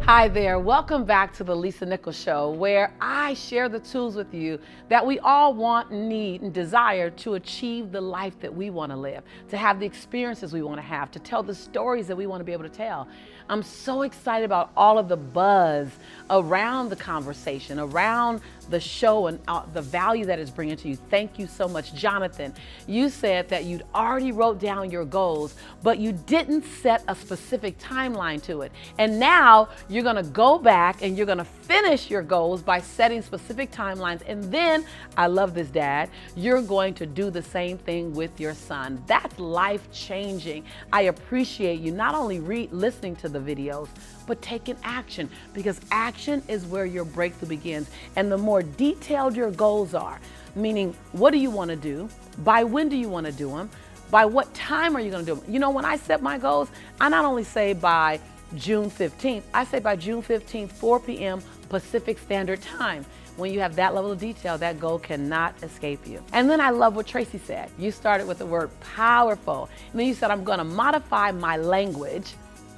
Hi there, welcome back to the Lisa Nichols Show, where I share the tools with you that we all want, need, and desire to achieve the life that we want to live, to have the experiences we want to have, to tell the stories that we want to be able to tell. I'm so excited about all of the buzz around the conversation, around the show, and the value that it's bringing to you. Thank you so much. Jonathan, you said that you'd already wrote down your goals, but you didn't set a specific timeline to it. And now you're going to go back and you're going to finish your goals by setting specific timelines. And then, I love this, Dad, you're going to do the same thing with your son. That's life changing. I appreciate you not only listening to the videos, but taking action, because action is where your breakthrough begins. And the more detailed your goals are, meaning what do you want to do? By when do you want to do them? By what time are you going to do them? You know, when I set my goals, I not only say by June 15th, I say by June 15th, 4 p.m. Pacific Standard Time. When you have that level of detail, that goal cannot escape you. And then I love what Tracy said. You started with the word powerful. And then you said, I'm going to modify my language.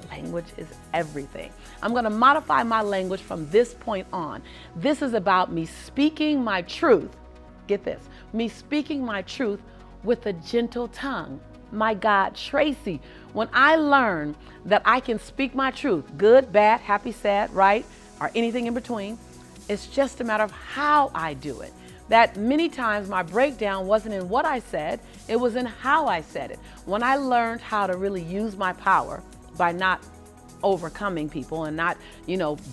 Language is everything. I'm going to modify my language from this point on. This is about me speaking my truth. Get this, me speaking my truth with a gentle tongue. My God, Tracy, when I learned that I can speak my truth, good, bad, happy, sad, right, or anything in between, it's just a matter of how I do it. That many times my breakdown wasn't in what I said, it was in how I said it. When I learned how to really use my power by not overcoming people and not,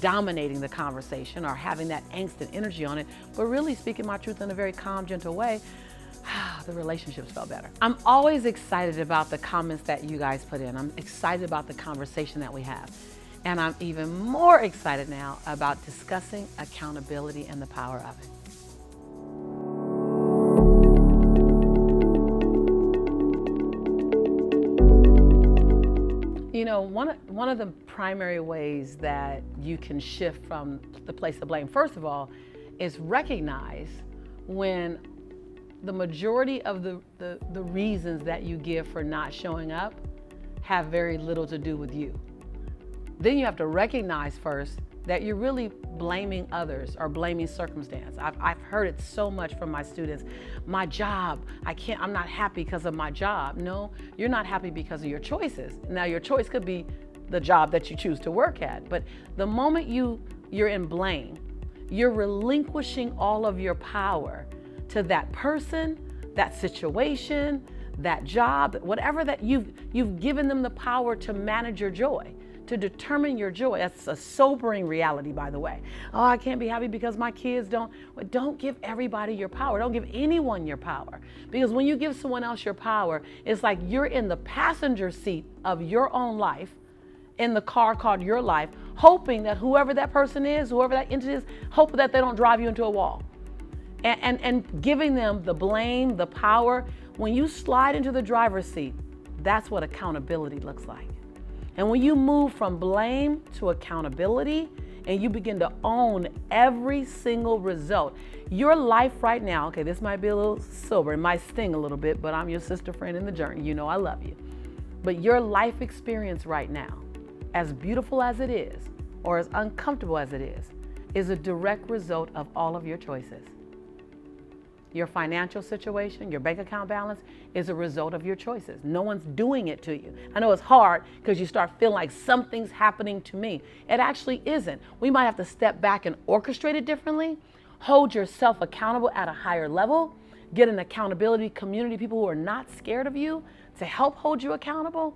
dominating the conversation or having that angst and energy on it, but really speaking my truth in a very calm, gentle way, the relationships felt better. I'm always excited about the comments that you guys put in. I'm excited about the conversation that we have. And I'm even more excited now about discussing accountability and the power of it. One of the primary ways that you can shift from the place of blame, first of all, is recognize when the majority of the reasons that you give for not showing up have very little to do with you. Then you have to recognize first that you're really blaming others or blaming circumstance. I've heard it so much from my students. My job, I'm not happy because of my job. No, you're not happy because of your choices. Now your choice could be the job that you choose to work at, but the moment you're in blame, you're relinquishing all of your power to that person, that situation, that job, whatever that you've given them the power to manage your joy, to determine your joy. That's a sobering reality, by the way. Oh, I can't be happy because my kids don't. Well, don't give everybody your power. Don't give anyone your power. Because when you give someone else your power, it's like you're in the passenger seat of your own life, in the car called your life, hoping that whoever that person is, whoever that entity is, hoping that they don't drive you into a wall. And giving them the blame, the power. When you slide into the driver's seat, that's what accountability looks like. And when you move from blame to accountability and you begin to own every single result, your life right now, okay, this might be a little sober, it might sting a little bit, but I'm your sister friend in the journey. You know I love you. But your life experience right now, as beautiful as it is, or as uncomfortable as it is a direct result of all of your choices. Your financial situation, your bank account balance is a result of your choices. No one's doing it to you. I know it's hard because you start feeling like something's happening to me. It actually isn't. We might have to step back and orchestrate it differently, hold yourself accountable at a higher level, get an accountability community, people who are not scared of you to help hold you accountable.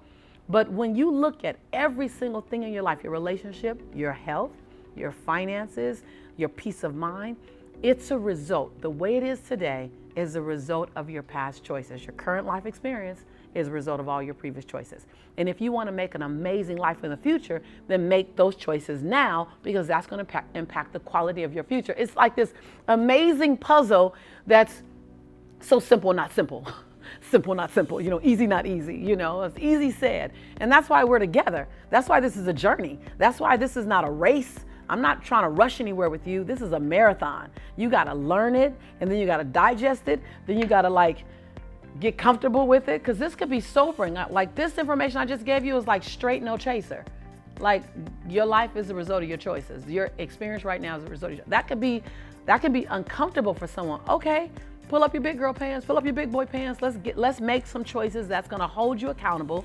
But when you look at every single thing in your life, your relationship, your health, your finances, your peace of mind, it's a result. The way it is today is a result of your past choices. Your current life experience is a result of all your previous choices. And if you want to make an amazing life in the future, then make those choices now, because that's going to impact the quality of your future. It's like this amazing puzzle that's so simple, not simple. Simple, not simple, easy, not easy, it's easy said. And that's why we're together. That's why this is a journey. That's why this is not a race. I'm not trying to rush anywhere with you. This is a marathon. You got to learn it, and then you got to digest it. Then you got to get comfortable with it, because this could be sobering. Like this information I just gave you is like straight no chaser. Like, your life is a result of your choices. Your experience right now is a result of your, that can be uncomfortable for someone. Okay, pull up your big girl pants, pull up your big boy pants. Let's make some choices that's gonna hold you accountable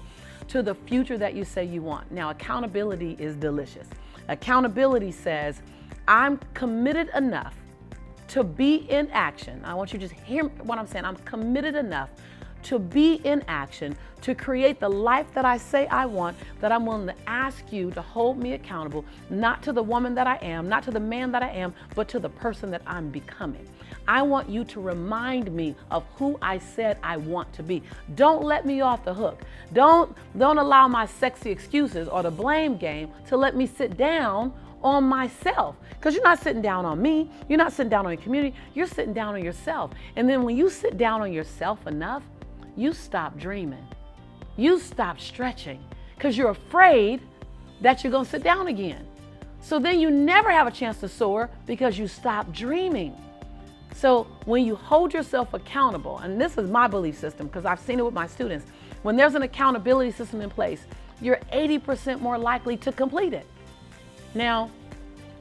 to the future that you say you want. Now, accountability is delicious. Accountability says, I'm committed enough to be in action. I want you to just hear what I'm saying. I'm committed enough to be in action, to create the life that I say I want, that I'm willing to ask you to hold me accountable, not to the woman that I am, not to the man that I am, but to the person that I'm becoming. I want you to remind me of who I said I want to be. Don't let me off the hook. Don't allow my sexy excuses or the blame game to let me sit down on myself, because you're not sitting down on me, you're not sitting down on your community, you're sitting down on yourself. And then when you sit down on yourself enough, you stop dreaming, you stop stretching, because you're afraid that you're gonna sit down again. So then you never have a chance to soar because you stop dreaming. So when you hold yourself accountable, and this is my belief system because I've seen it with my students, when there's an accountability system in place, you're 80% more likely to complete it. Now,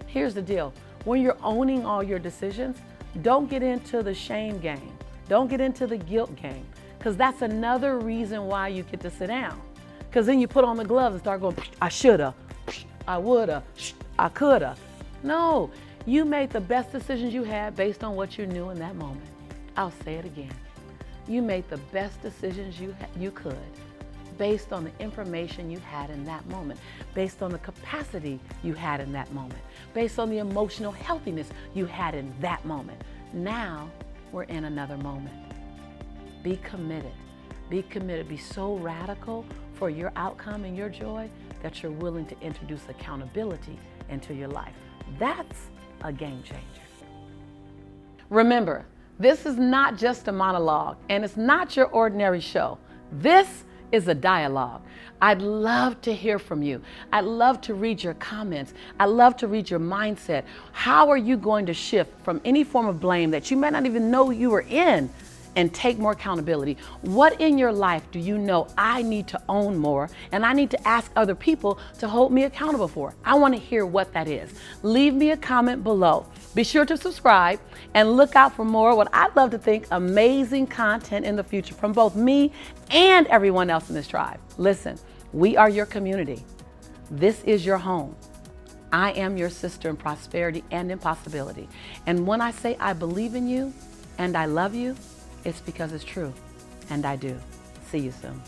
here's the deal. When you're owning all your decisions, don't get into the shame game. Don't get into the guilt game, because that's another reason why you get to sit down. Because then you put on the gloves and start going, I shoulda, I woulda, I coulda. No, you made the best decisions you had based on what you knew in that moment. I'll say it again. You made the best decisions you could based on the information you had in that moment, based on the capacity you had in that moment, based on the emotional healthiness you had in that moment. Now we're in another moment. Be committed. Be committed. Be so radical for your outcome and your joy that you're willing to introduce accountability into your life. That's a game changer. Remember, this is not just a monologue, and it's not your ordinary show. This is a dialogue. I'd love to hear from you. I'd love to read your comments. I'd love to read your mindset. How are you going to shift from any form of blame that you might not even know you were in and take more accountability? What in your life do you know I need to own more and I need to ask other people to hold me accountable for? I want to hear what that is. Leave me a comment below. Be sure to subscribe and look out for more, what I'd love to think, amazing content in the future from both me and everyone else in this tribe. Listen, we are your community. This is your home. I am your sister in prosperity and in possibility. And when I say I believe in you and I love you, it's because it's true, and I do. See you soon.